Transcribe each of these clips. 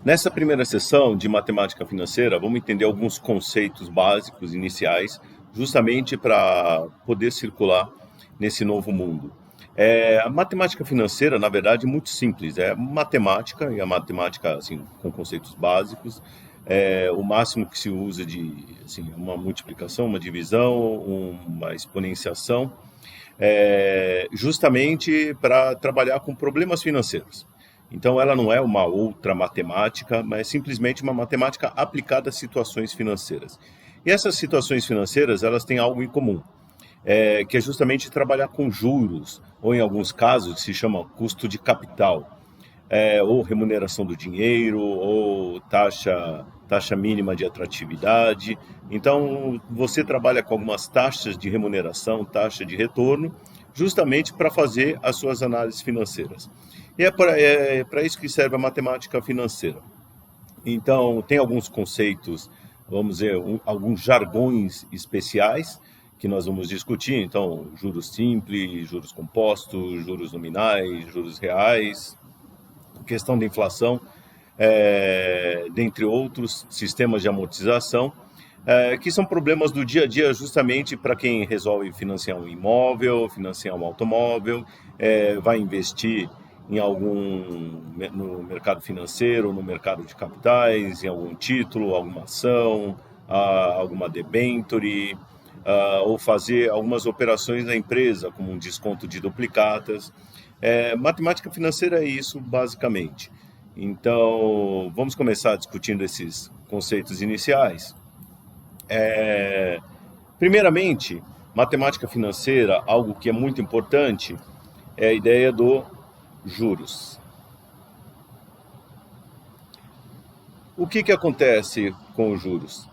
Nessa primeira sessão de matemática financeira, vamos entender alguns conceitos básicos iniciais, justamente para poder circular nesse novo mundo. A matemática financeira, na verdade, é muito simples. É matemática, e a matemática, assim, com conceitos básicos, o máximo que se usa de assim, uma multiplicação, uma divisão, uma exponenciação, justamente para trabalhar com problemas financeiros. Então, ela não é uma outra matemática, mas é simplesmente uma matemática aplicada a situações financeiras. E essas situações financeiras, elas têm algo em comum, que é justamente trabalhar com juros, ou em alguns casos se chama custo de capital, ou remuneração do dinheiro, ou taxa mínima de atratividade. Então, você trabalha com algumas taxas de remuneração, taxa de retorno, justamente para fazer as suas análises financeiras. E é para isso que serve a matemática financeira. Então, tem alguns conceitos, vamos dizer, alguns jargões especiais que nós vamos discutir. Então, juros simples, juros compostos, juros nominais, juros reais, questão da inflação, dentre outros sistemas de amortização, que são problemas do dia a dia justamente para quem resolve financiar um imóvel, financiar um automóvel, vai investir em no mercado financeiro, no mercado de capitais, em algum título, alguma ação, alguma debenture, ou fazer algumas operações na empresa, como um desconto de duplicatas. Matemática financeira é isso, basicamente. Então, vamos começar discutindo esses conceitos iniciais. Primeiramente, matemática financeira, algo que é muito importante, é a ideia do juros. O que acontece com os juros?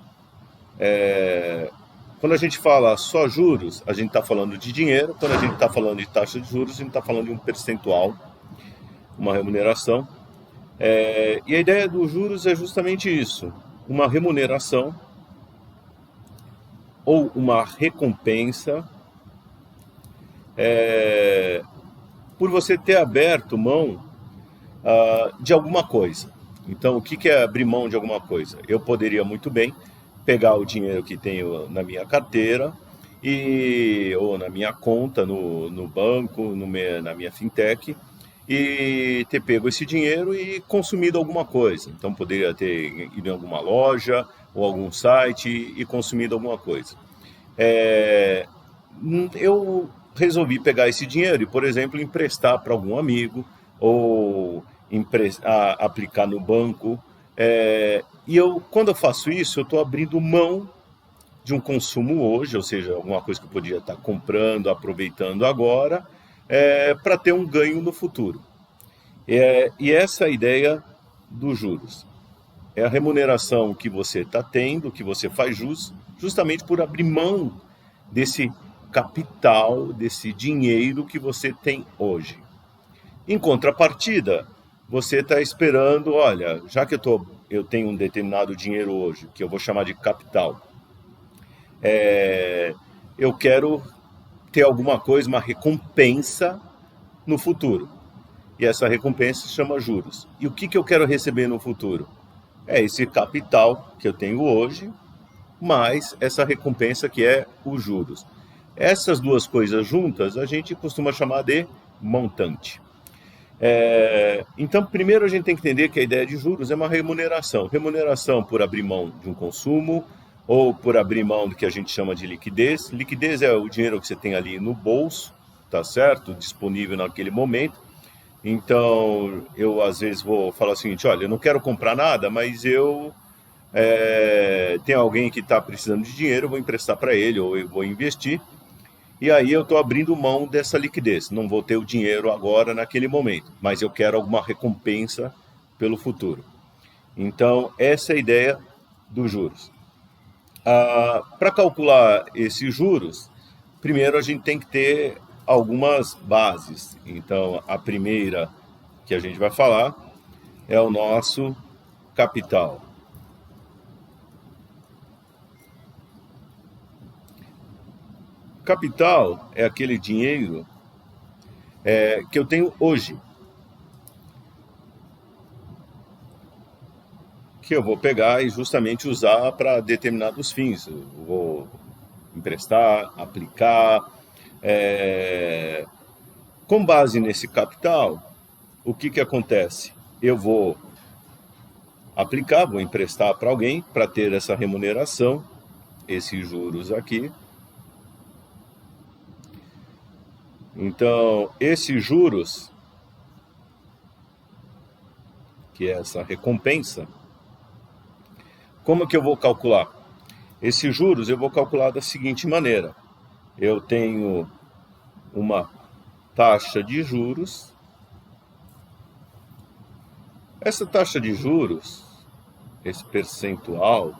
Quando a gente fala só juros, a gente está falando de dinheiro. Quando a gente está falando de taxa de juros, a gente está falando de um percentual, uma remuneração. E a ideia dos juros é justamente isso, uma remuneração ou uma recompensa por você ter aberto mão de alguma coisa. Então, o que é abrir mão de alguma coisa? Eu poderia muito bem pegar o dinheiro que tenho na minha carteira ou na minha conta no banco, na minha fintech, e ter pego esse dinheiro e consumido alguma coisa. Então, poderia ter ido em alguma loja ou algum site e consumido alguma coisa. Eu resolvi pegar esse dinheiro e, por exemplo, emprestar para algum amigo ou aplicar no banco. Quando eu faço isso, eu estou abrindo mão de um consumo hoje, ou seja, alguma coisa que eu podia estar comprando, aproveitando agora, para ter um ganho no futuro. E essa é a ideia dos juros. É a remuneração que você está tendo, que você faz jus, justamente por abrir mão desse capital, desse dinheiro que você tem hoje. Em contrapartida, você está esperando, olha, já que eu tenho um determinado dinheiro hoje, que eu vou chamar de capital, eu quero ter alguma coisa, uma recompensa no futuro. E essa recompensa se chama juros. E o que eu quero receber no futuro? É esse capital que eu tenho hoje, mais essa recompensa que é os juros. Essas duas coisas juntas a gente costuma chamar de montante. Então, primeiro a gente tem que entender que a ideia de juros é uma remuneração. Remuneração por abrir mão de um consumo ou por abrir mão do que a gente chama de liquidez. Liquidez é o dinheiro que você tem ali no bolso, tá certo? Disponível naquele momento. Então, eu às vezes vou falar o seguinte, olha, eu não quero comprar nada, mas tem alguém que está precisando de dinheiro, eu vou emprestar para ele ou eu vou investir. E aí eu estou abrindo mão dessa liquidez. Não vou ter o dinheiro agora, naquele momento, mas eu quero alguma recompensa pelo futuro. Então, essa é a ideia dos juros. Para calcular esses juros, primeiro a gente tem que ter algumas bases. Então, a primeira que a gente vai falar é o nosso capital. Capital é aquele dinheiro que eu tenho hoje. que eu vou pegar e justamente usar para determinados fins. Eu vou emprestar, aplicar. Com base nesse capital, o que acontece? Eu vou aplicar, vou emprestar para alguém para ter essa remuneração, esses juros aqui. Então, esses juros, que é essa recompensa, como que eu vou calcular? Esses juros eu vou calcular da seguinte maneira. Eu tenho uma taxa de juros. Essa taxa de juros, esse percentual,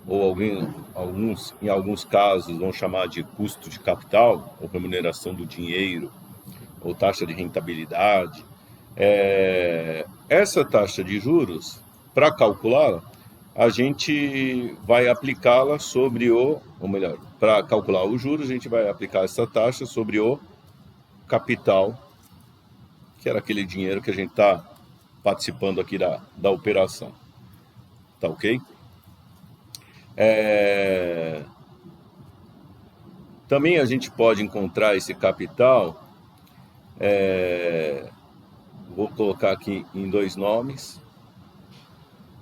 ou em alguns casos vão chamar de custo de capital, ou remuneração do dinheiro, ou taxa de rentabilidade. Essa taxa de juros, para calcular, a gente vai aplicá-la sobre ou melhor, para calcular os juros, a gente vai aplicar essa taxa sobre o capital, que era aquele dinheiro que a gente está participando aqui da operação. Tá ok? Também a gente pode encontrar esse capital, vou colocar aqui em dois nomes.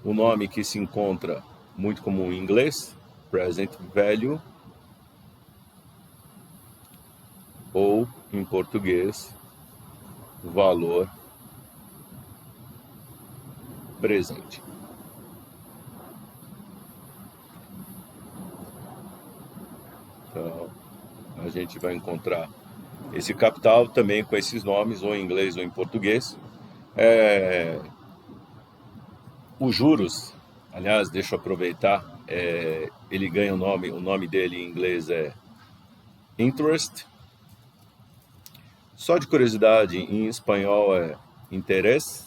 O nome que se encontra muito comum em inglês, present value, ou em português, valor presente. Então, a gente vai encontrar esse capital também com esses nomes, ou em inglês ou em português. Os juros, aliás, deixa eu aproveitar, ele ganha o nome dele em inglês é interest. Só de curiosidade, em espanhol é interesse.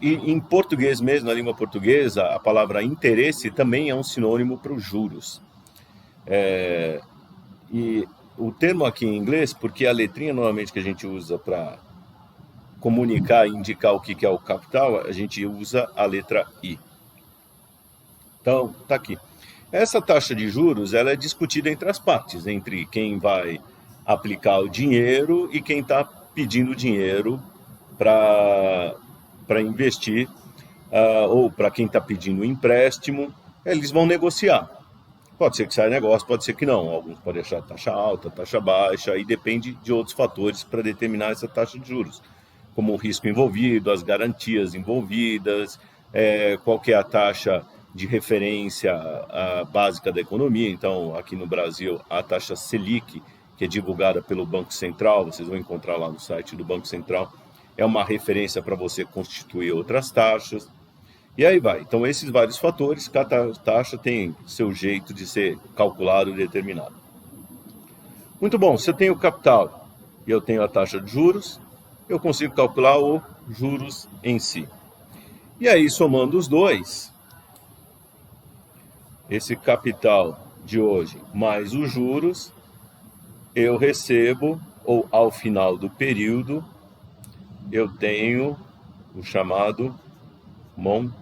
E em português mesmo, na língua portuguesa, a palavra interesse também é um sinônimo para os juros. E o termo aqui em inglês, porque a letrinha normalmente que a gente usa para comunicar e indicar o que é o capital, a gente usa a letra I. Então, tá aqui. Essa taxa de juros, ela é discutida entre as partes, entre quem vai aplicar o dinheiro e quem está pedindo dinheiro para investir, ou para quem está pedindo um empréstimo. Eles vão negociar. Pode ser que saia negócio, pode ser que não. Alguns podem achar taxa alta, taxa baixa, aí depende de outros fatores para determinar essa taxa de juros, como o risco envolvido, as garantias envolvidas, qual que é a taxa de referência básica da economia. Então, aqui no Brasil, a taxa Selic, que é divulgada pelo Banco Central, vocês vão encontrar lá no site do Banco Central, é uma referência para você constituir outras taxas. E aí vai. Então, esses vários fatores, cada taxa tem seu jeito de ser calculado e determinado. Muito bom, se eu tenho capital e eu tenho a taxa de juros, eu consigo calcular os juros em si. E aí, somando os dois, esse capital de hoje mais os juros, eu recebo, ou ao final do período, eu tenho o chamado montante,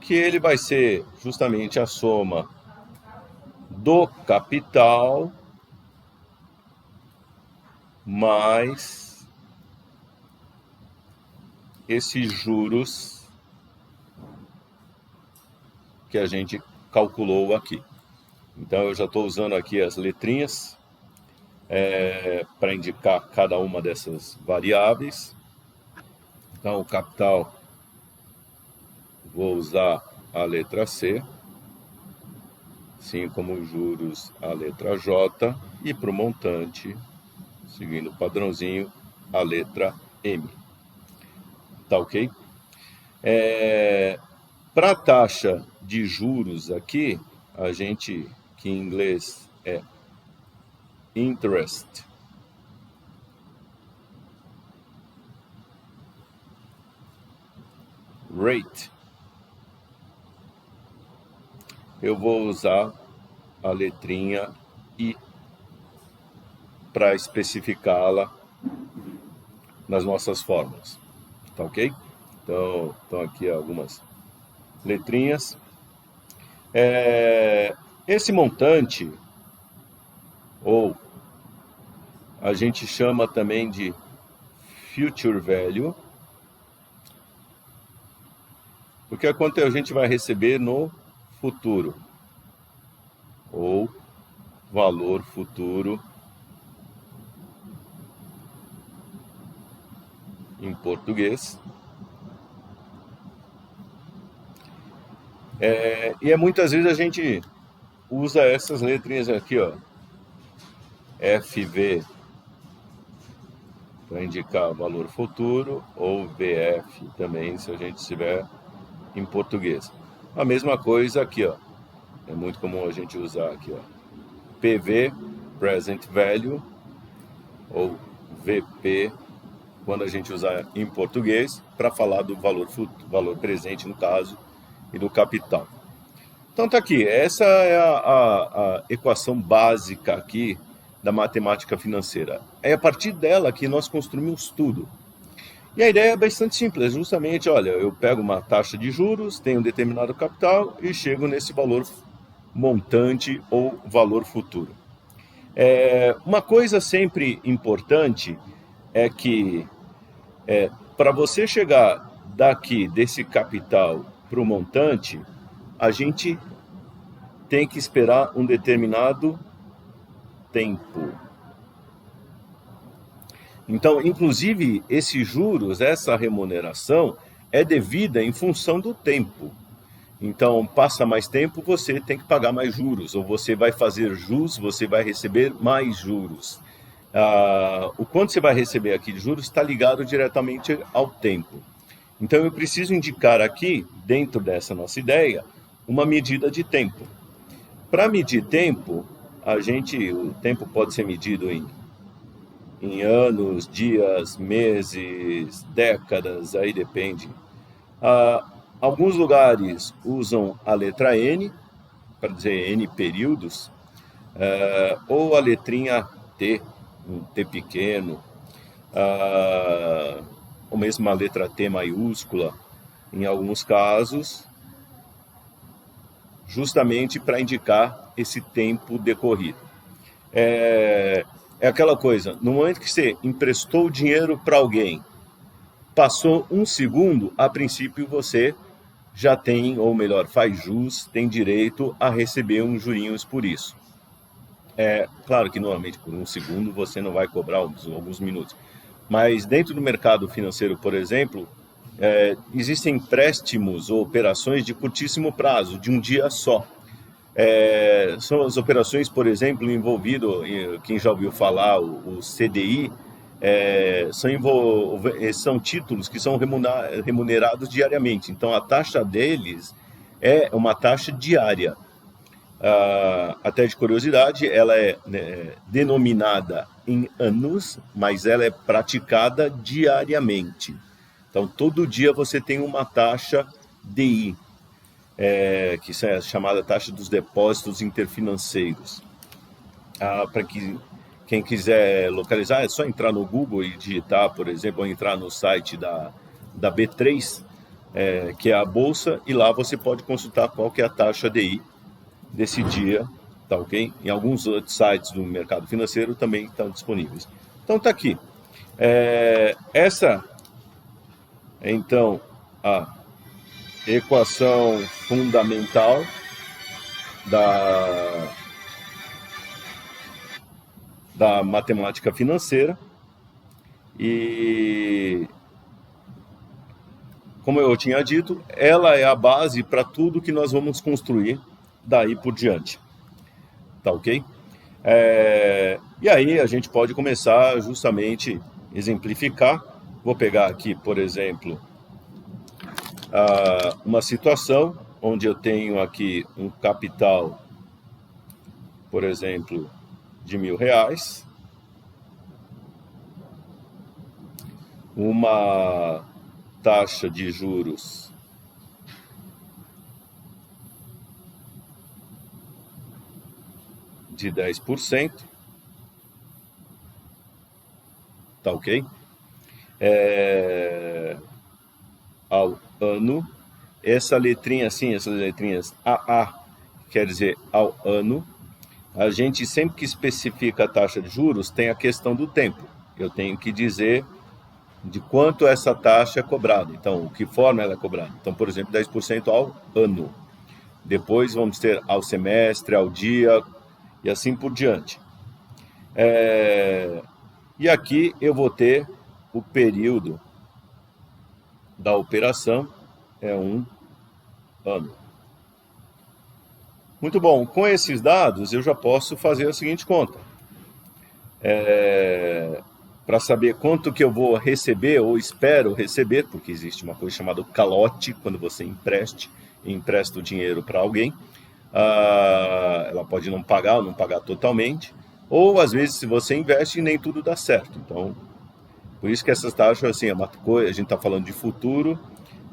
que ele vai ser justamente a soma do capital mais esses juros que a gente calculou aqui. Então, eu já estou usando aqui as letrinhas para indicar cada uma dessas variáveis. Então, o capital, vou usar a letra C, assim como os juros, a letra J, e para o montante, seguindo o padrãozinho, a letra M. Tá ok? Para a taxa de juros aqui, a gente, que em inglês é interest rate, eu vou usar a letrinha I para especificá-la nas nossas fórmulas, tá ok? Então aqui algumas letrinhas. Esse montante, ou a gente chama também de future value, porque é quanto a gente vai receber no futuro, ou valor futuro em português. E muitas vezes a gente usa essas letrinhas aqui, ó, FV para indicar valor futuro, ou VF também, se a gente estiver em português. A mesma coisa aqui, ó. É muito comum a gente usar aqui, ó, PV, Present Value, ou VP, quando a gente usar em português, para falar do valor presente, no caso, e do capital. Então tá aqui, essa é a equação básica aqui da matemática financeira. É a partir dela que nós construímos tudo. E a ideia é bastante simples, justamente, olha, eu pego uma taxa de juros, tenho um determinado capital e chego nesse valor montante ou valor futuro. Uma coisa sempre importante é que para você chegar daqui desse capital para o montante, a gente tem que esperar um determinado tempo. Então, inclusive, esses juros, essa remuneração, é devida em função do tempo. Então, passa mais tempo, você tem que pagar mais juros, ou você vai fazer jus, você vai receber mais juros. O quanto você vai receber aqui de juros está ligado diretamente ao tempo. Então, eu preciso indicar aqui, dentro dessa nossa ideia, uma medida de tempo. Para medir tempo, o tempo pode ser medido em anos, dias, meses, décadas, aí depende. Alguns lugares usam a letra N, para dizer N períodos, ou a letrinha T, um T pequeno, ou mesmo a letra T maiúscula, em alguns casos, justamente para indicar esse tempo decorrido. É aquela coisa, no momento que você emprestou dinheiro para alguém, passou um segundo, a princípio você já tem, ou melhor, faz jus, tem direito a receber uns jurinhos por isso. Claro que normalmente por um segundo você não vai cobrar alguns minutos, mas dentro do mercado financeiro, por exemplo, existem empréstimos ou operações de curtíssimo prazo, de um dia só. São as operações, por exemplo, envolvido, quem já ouviu falar, o CDI, são títulos que são remunerados diariamente. Então, a taxa deles é uma taxa diária. Até de curiosidade, ela é denominada em anos, mas ela é praticada diariamente. Então, todo dia você tem uma taxa DI, que é a chamada taxa dos depósitos interfinanceiros. Para quem quiser localizar, é só entrar no Google e digitar, por exemplo, ou entrar no site da B3, que é a bolsa, e lá você pode consultar qual que é a taxa DI desse dia, tá ok? Em alguns outros sites do mercado financeiro também estão disponíveis. Então tá aqui. Essa é então a equação fundamental da matemática financeira. E, como eu tinha dito, ela é a base para tudo que nós vamos construir daí por diante. Tá ok? E aí a gente pode começar justamente exemplificar. Vou pegar aqui, por exemplo, uma situação onde eu tenho aqui um capital, por exemplo, de R$1.000, uma taxa de juros de 10%, tá ok? ao ano. Essa letrinha assim, essas letrinhas AA, quer dizer ao ano. A gente sempre que especifica a taxa de juros tem a questão do tempo. Eu tenho que dizer de quanto essa taxa é cobrada. Então, que forma ela é cobrada. Então, por exemplo, 10% ao ano. Depois vamos ter ao semestre, ao dia e assim por diante. E aqui eu vou ter o período da operação, é um ano. Muito bom, com esses dados eu já posso fazer a seguinte conta. Para saber quanto que eu vou receber ou espero receber, porque existe uma coisa chamada calote, quando você empresta o dinheiro para alguém, ela pode não pagar ou não pagar totalmente, ou às vezes se você investe nem tudo dá certo. Então, por isso que essas taxas, assim, é uma coisa, a gente está falando de futuro,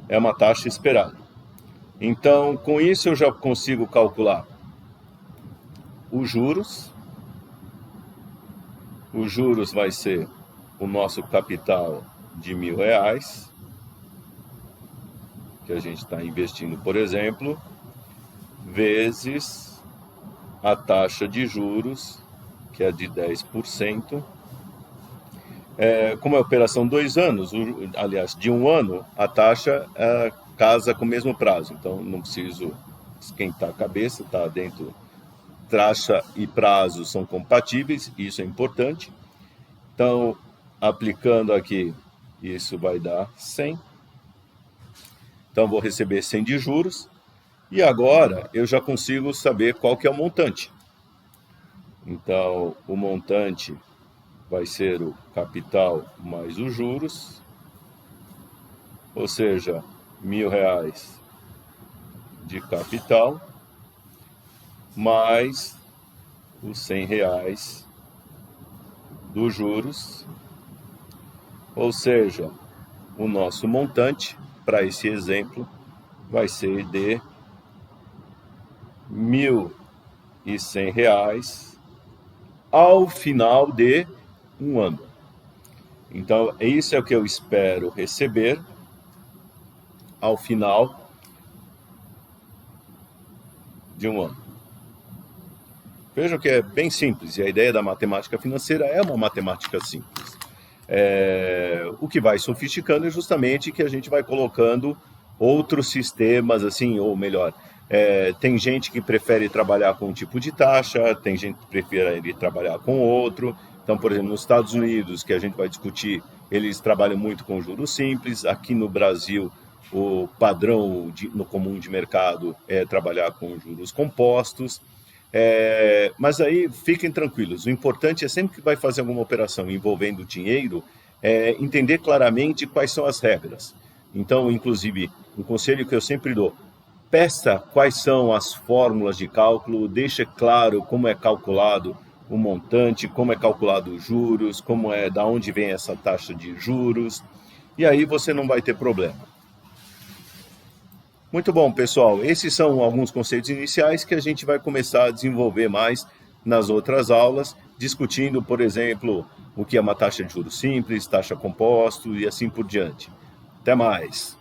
é uma taxa esperada. Então, com isso eu já consigo calcular os juros. Os juros vai ser o nosso capital de R$1.000, que a gente está investindo, por exemplo, vezes a taxa de juros, que é de 10%. Como é operação 2 anos, aliás, de 1 ano, a taxa casa com o mesmo prazo. Então, não preciso esquentar a cabeça, está dentro. Taxa e prazo são compatíveis, isso é importante. Então, aplicando aqui, isso vai dar 100. Então, vou receber 100 de juros. E agora, eu já consigo saber qual que é o montante. Então, o montante vai ser o capital mais os juros. Ou seja, R$1.000 de capital, mais os R$100 dos juros. Ou seja, o nosso montante, para esse exemplo, vai ser de R$1.100 ao final de 1 ano. Então, isso é o que eu espero receber ao final de 1 ano. Vejam que é bem simples, e a ideia da matemática financeira é uma matemática simples. O que vai sofisticando é justamente que a gente vai colocando outros sistemas, assim, ou melhor, tem gente que prefere trabalhar com um tipo de taxa, tem gente que prefere trabalhar com outro. Então, por exemplo, nos Estados Unidos, que a gente vai discutir, eles trabalham muito com juros simples. Aqui no Brasil, o padrão no comum de mercado é trabalhar com juros compostos. Mas aí fiquem tranquilos, o importante é sempre que vai fazer alguma operação envolvendo dinheiro, entender claramente quais são as regras. Então, inclusive, um conselho que eu sempre dou: peça quais são as fórmulas de cálculo, deixe claro como é calculado o montante, como é calculado os juros, da onde vem essa taxa de juros, e aí você não vai ter problema. Muito bom, pessoal. Esses são alguns conceitos iniciais que a gente vai começar a desenvolver mais nas outras aulas, discutindo, por exemplo, o que é uma taxa de juros simples, taxa composto e assim por diante. Até mais!